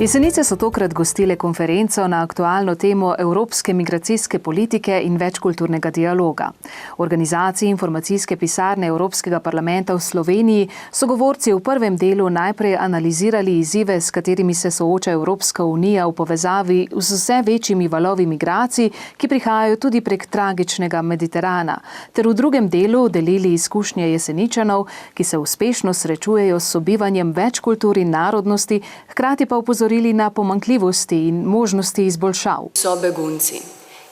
Jesenice so tokrat gostile konferenco na aktualno temo evropske migracijske politike in večkulturnega dialoga. V organizaciji informacijske pisarne Evropskega parlamenta v Sloveniji so govorci v prvem delu najprej analizirali izzive, s katerimi se sooča Evropska unija v povezavi z vse večjimi valovi migracij, ki prihajajo tudi prek tragičnega Mediterana, ter v drugem delu delili izkušnje Jeseničanov, ki se uspešno srečujejo s sobivanjem več kultur in narodnosti, hkrati pa opozorili na pomanjkljivosti in možnosti izboljšav. So begunci,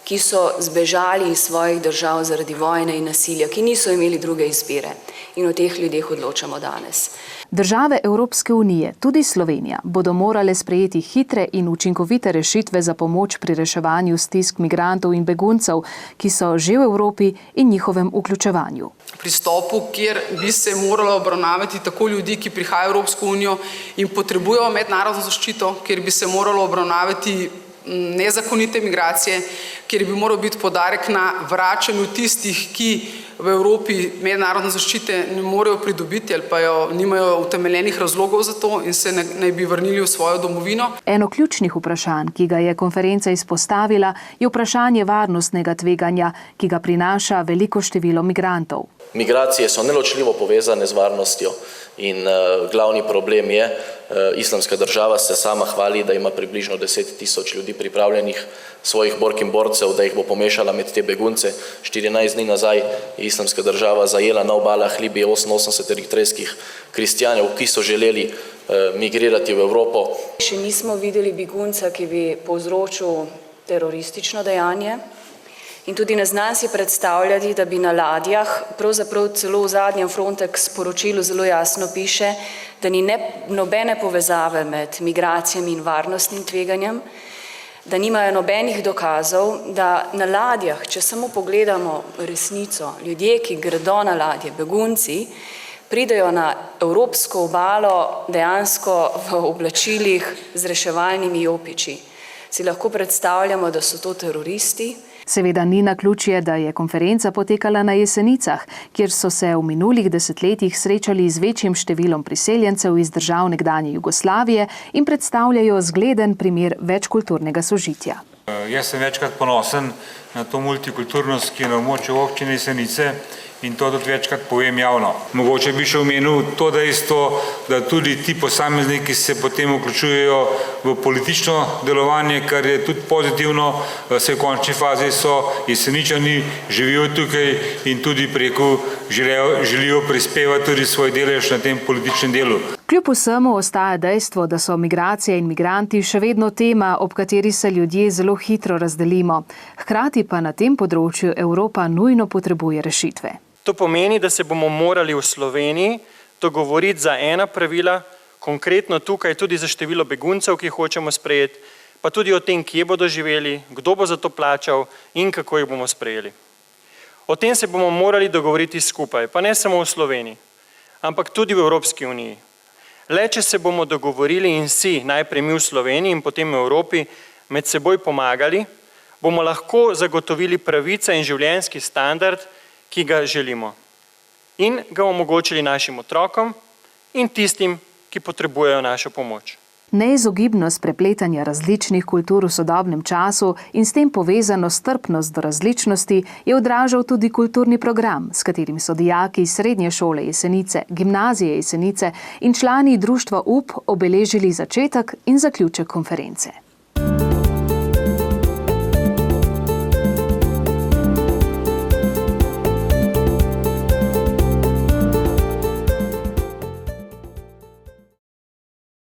ki so zbežali iz svojih držav zaradi vojne in nasilja, ki niso imeli druge izbire. In o teh ljudeh odločamo danes. Države Evropske unije, tudi Slovenija, bodo morale sprejeti hitre in učinkovite rešitve za pomoč pri reševanju stisk migrantov in beguncev, ki so že v Evropi, in njihovem vključevanju. Pristopu, kjer bi se moralo obravnavati tako ljudi, ki prihajajo v Evropsko unijo in potrebujejo mednarodno zaščito, kjer bi se moralo obravnavati nezakonite migracije, kjer bi moral biti poudarek na vračanju tistih, ki v Evropi mednarodne zaščite ne morejo pridobiti ali pa nimajo utemeljenih razlogov za to in se naj bi vrnili v svojo domovino. Eno ključnih vprašanj, ki ga je konferenca izpostavila, je vprašanje varnostnega tveganja, ki ga prinaša veliko število migrantov. Migracije so neločljivo povezane z varnostjo in glavni problem je, Islamska država se sama hvali, da ima približno 10.000 ljudi pripravljenih, svojih bork in borcev, da jih bo pomešala med te begunce. 14 dni nazaj je Islamska država zajela na obalah Libije 88 eritrejskih kristjanov, ki so želeli migrirati v Evropo. Še nismo videli begunca, ki bi povzročil teroristično dejanje. In tudi ne znam si predstavljati, da bi na ladjah, pravzaprav celo v zadnjem Frontex poročilu zelo jasno piše, da ni nobene povezave med migracijami in varnostnim tveganjem, da nimajo nobenih dokazov, da na ladjah, če samo pogledamo resnico, ljudje, ki gredo na ladje, begunci, pridejo na evropsko obalo dejansko v oblačilih z reševalnimi jopiči. Si lahko predstavljamo, da so to teroristi. Seveda ni naključje, da je konferenca potekala na Jesenicah, kjer so se v minulih desetletjih srečali z večjim številom priseljencev iz držav nekdanje Jugoslavije in predstavljajo zgleden primer večkulturnega sožitja. Jaz sem večkrat ponosen na to multikulturnost, ki je na območju občine Jesenice, in to tudi večkrat povem javno. Mogoče bi še omenil to dejstvo, da tudi ti posamezniki se potem vključujejo v politično delovanje, kar je tudi pozitivno, se v končni fazi so Jeseničani, živijo tukaj in tudi preko želijo prispevati tudi svoj delež na tem političnem delu. Kljub vsemu ostaja dejstvo, da so migracije in migranti še vedno tema, ob kateri se ljudje zelo hitro razdelimo. Hkrati pa na tem področju Evropa nujno potrebuje rešitve. To pomeni, da se bomo morali v Sloveniji dogovoriti za ena pravila, konkretno tukaj tudi za število beguncev, ki jih hočemo sprejeti, pa tudi o tem, kje bodo živeli, kdo bo za to plačal in kako jih bomo sprejeli. O tem se bomo morali dogovoriti skupaj, pa ne samo v Sloveniji, ampak tudi v Evropski uniji. Le če se bomo dogovorili in si, najprej mi v Sloveniji in potem v Evropi, med seboj pomagali, bomo lahko zagotovili pravice in življenjski standard, ki ga želimo, in ga omogočili našim otrokom in tistim, ki potrebujejo našo pomoč. Neizogibnost prepletanja različnih kultur v sodobnem času in s tem povezano strpnost do različnosti je odražal tudi kulturni program, s katerim so dijaki Srednje šole Jesenice, Gimnazije Jesenice in člani društva UP obeležili začetek in zaključek konference.